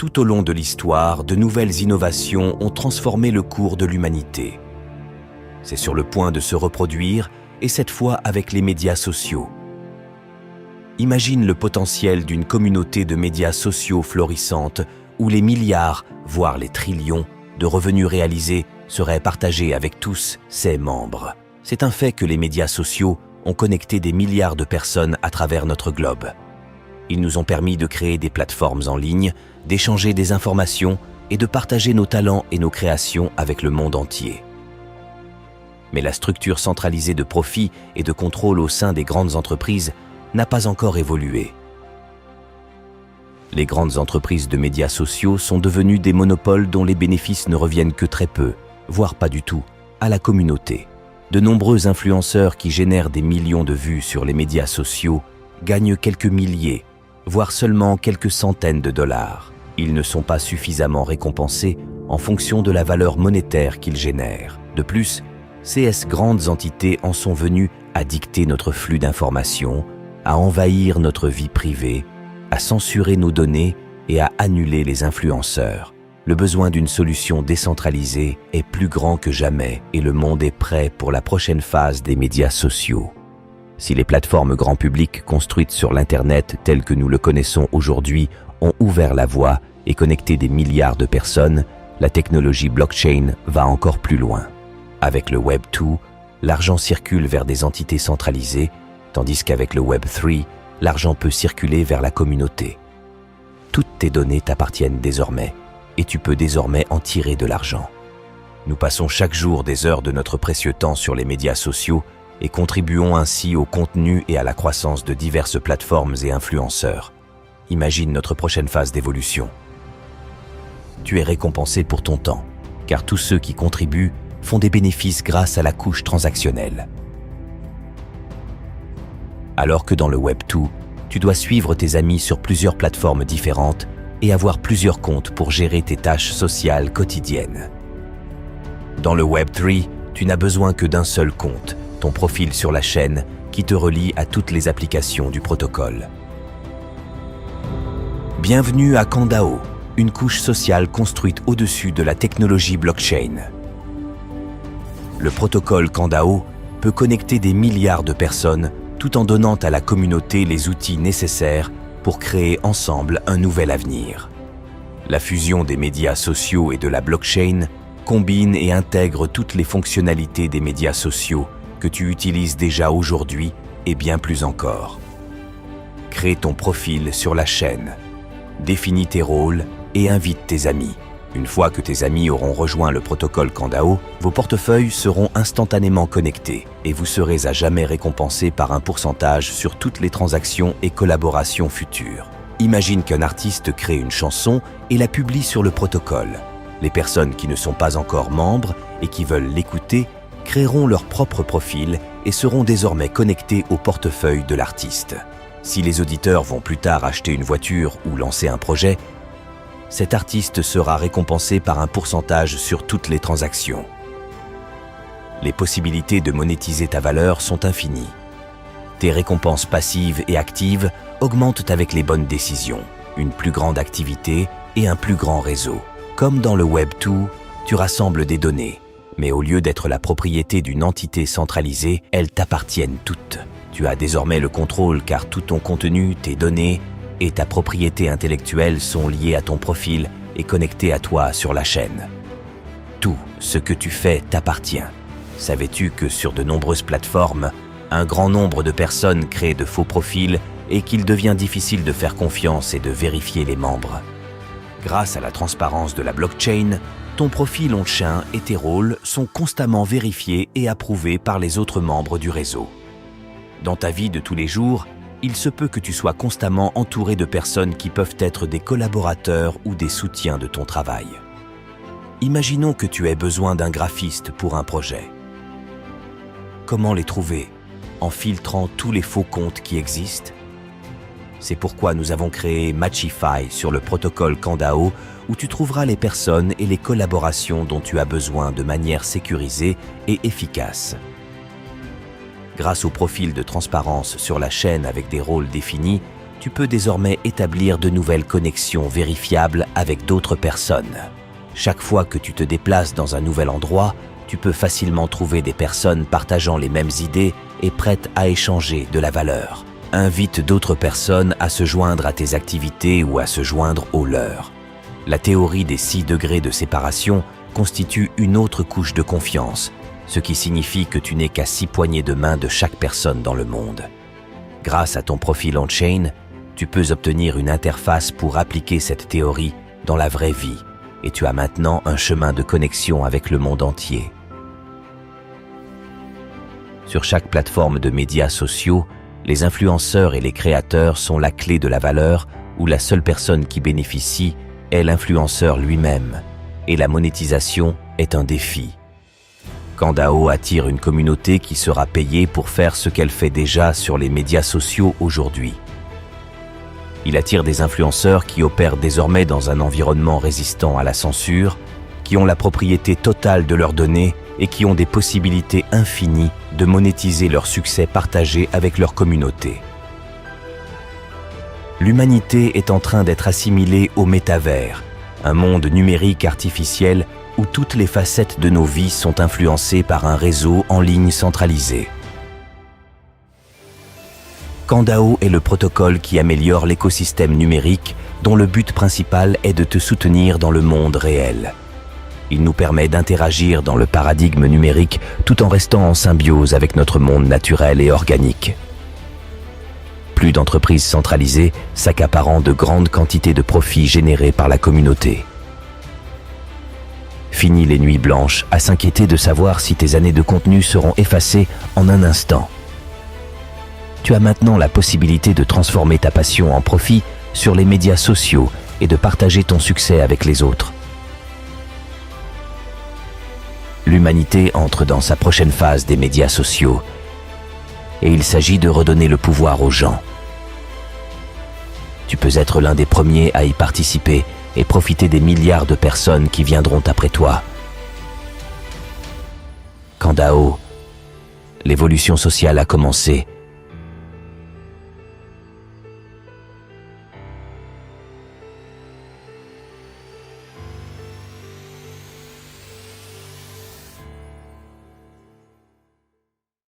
Tout au long de l'histoire, de nouvelles innovations ont transformé le cours de l'humanité. C'est sur le point de se reproduire, et cette fois avec les médias sociaux. Imagine le potentiel d'une communauté de médias sociaux florissante où les milliards, voire les trillions, de revenus réalisés seraient partagés avec tous ses membres. C'est un fait que les médias sociaux ont connecté des milliards de personnes à travers notre globe. Ils nous ont permis de créer des plateformes en ligne, d'échanger des informations et de partager nos talents et nos créations avec le monde entier. Mais la structure centralisée de profit et de contrôle au sein des grandes entreprises n'a pas encore évolué. Les grandes entreprises de médias sociaux sont devenues des monopoles dont les bénéfices ne reviennent que très peu, voire pas du tout, à la communauté. De nombreux influenceurs qui génèrent des millions de vues sur les médias sociaux gagnent quelques milliers, voire seulement quelques centaines de dollars. Ils ne sont pas suffisamment récompensés en fonction de la valeur monétaire qu'ils génèrent. De plus, ces grandes entités en sont venues à dicter notre flux d'informations, à envahir notre vie privée, à censurer nos données et à annuler les influenceurs. Le besoin d'une solution décentralisée est plus grand que jamais et le monde est prêt pour la prochaine phase des médias sociaux. Si les plateformes grand public construites sur l'Internet telles que nous le connaissons aujourd'hui ont ouvert la voie et connecté des milliards de personnes, la technologie blockchain va encore plus loin. Avec le Web 2, l'argent circule vers des entités centralisées, tandis qu'avec le Web 3, l'argent peut circuler vers la communauté. Toutes tes données t'appartiennent désormais, et tu peux désormais en tirer de l'argent. Nous passons chaque jour des heures de notre précieux temps sur les médias sociaux et contribuons ainsi au contenu et à la croissance de diverses plateformes et influenceurs. Imagine notre prochaine phase d'évolution. Tu es récompensé pour ton temps, car tous ceux qui contribuent font des bénéfices grâce à la couche transactionnelle. Alors que dans le Web 2, tu dois suivre tes amis sur plusieurs plateformes différentes et avoir plusieurs comptes pour gérer tes tâches sociales quotidiennes. Dans le Web 3, tu n'as besoin que d'un seul compte, ton profil sur la chaîne, qui te relie à toutes les applications du protocole. Bienvenue à Kandao, une couche sociale construite au-dessus de la technologie blockchain. Le protocole Kandao peut connecter des milliards de personnes tout en donnant à la communauté les outils nécessaires pour créer ensemble un nouvel avenir. La fusion des médias sociaux et de la blockchain combine et intègre toutes les fonctionnalités des médias sociaux que tu utilises déjà aujourd'hui et bien plus encore. Crée ton profil sur la chaîne, définis tes rôles et invite tes amis. Une fois que tes amis auront rejoint le protocole Kandao, vos portefeuilles seront instantanément connectés et vous serez à jamais récompensé par un pourcentage sur toutes les transactions et collaborations futures. Imagine qu'un artiste crée une chanson et la publie sur le protocole. Les personnes qui ne sont pas encore membres et qui veulent l'écouter créeront leur propre profil et seront désormais connectés au portefeuille de l'artiste. Si les auditeurs vont plus tard acheter une voiture ou lancer un projet, cet artiste sera récompensé par un pourcentage sur toutes les transactions. Les possibilités de monétiser ta valeur sont infinies. Tes récompenses passives et actives augmentent avec les bonnes décisions, une plus grande activité et un plus grand réseau. Comme dans le Web 2, tu rassembles des données, mais au lieu d'être la propriété d'une entité centralisée, elles t'appartiennent toutes. Tu as désormais le contrôle car tout ton contenu, tes données et ta propriété intellectuelle sont liés à ton profil et connectés à toi sur la chaîne. Tout ce que tu fais t'appartient. Savais-tu que sur de nombreuses plateformes, un grand nombre de personnes créent de faux profils et qu'il devient difficile de faire confiance et de vérifier les membres? Grâce à la transparence de la blockchain, ton profil on-chain et tes rôles sont constamment vérifiés et approuvés par les autres membres du réseau. Dans ta vie de tous les jours, il se peut que tu sois constamment entouré de personnes qui peuvent être des collaborateurs ou des soutiens de ton travail. Imaginons que tu aies besoin d'un graphiste pour un projet. Comment les trouver? En filtrant tous les faux comptes qui existent? C'est pourquoi nous avons créé Matchify sur le protocole Kandao, où tu trouveras les personnes et les collaborations dont tu as besoin de manière sécurisée et efficace. Grâce au profil de transparence sur la chaîne avec des rôles définis, tu peux désormais établir de nouvelles connexions vérifiables avec d'autres personnes. Chaque fois que tu te déplaces dans un nouvel endroit, tu peux facilement trouver des personnes partageant les mêmes idées et prêtes à échanger de la valeur. Invite d'autres personnes à se joindre à tes activités ou à se joindre aux leurs. La théorie des 6 degrés de séparation constitue une autre couche de confiance, ce qui signifie que tu n'es qu'à 6 poignées de main de chaque personne dans le monde. Grâce à ton profil on-chain, tu peux obtenir une interface pour appliquer cette théorie dans la vraie vie et tu as maintenant un chemin de connexion avec le monde entier. Sur chaque plateforme de médias sociaux, les influenceurs et les créateurs sont la clé de la valeur où la seule personne qui bénéficie est l'influenceur lui-même et la monétisation est un défi. KanDAO attire une communauté qui sera payée pour faire ce qu'elle fait déjà sur les médias sociaux aujourd'hui. Il attire des influenceurs qui opèrent désormais dans un environnement résistant à la censure, qui ont la propriété totale de leurs données et qui ont des possibilités infinies de monétiser leur succès partagé avec leur communauté. L'humanité est en train d'être assimilée au métavers, un monde numérique artificiel où toutes les facettes de nos vies sont influencées par un réseau en ligne centralisé. KanDAO est le protocole qui améliore l'écosystème numérique dont le but principal est de te soutenir dans le monde réel. Il nous permet d'interagir dans le paradigme numérique tout en restant en symbiose avec notre monde naturel et organique. Plus d'entreprises centralisées s'accaparant de grandes quantités de profits générés par la communauté. Fini les nuits blanches à s'inquiéter de savoir si tes années de contenu seront effacées en un instant. Tu as maintenant la possibilité de transformer ta passion en profit sur les médias sociaux et de partager ton succès avec les autres. L'humanité entre dans sa prochaine phase des médias sociaux et il s'agit de redonner le pouvoir aux gens. Tu peux être l'un des premiers à y participer et profiter des milliards de personnes qui viendront après toi. KanDAO, l'évolution sociale a commencé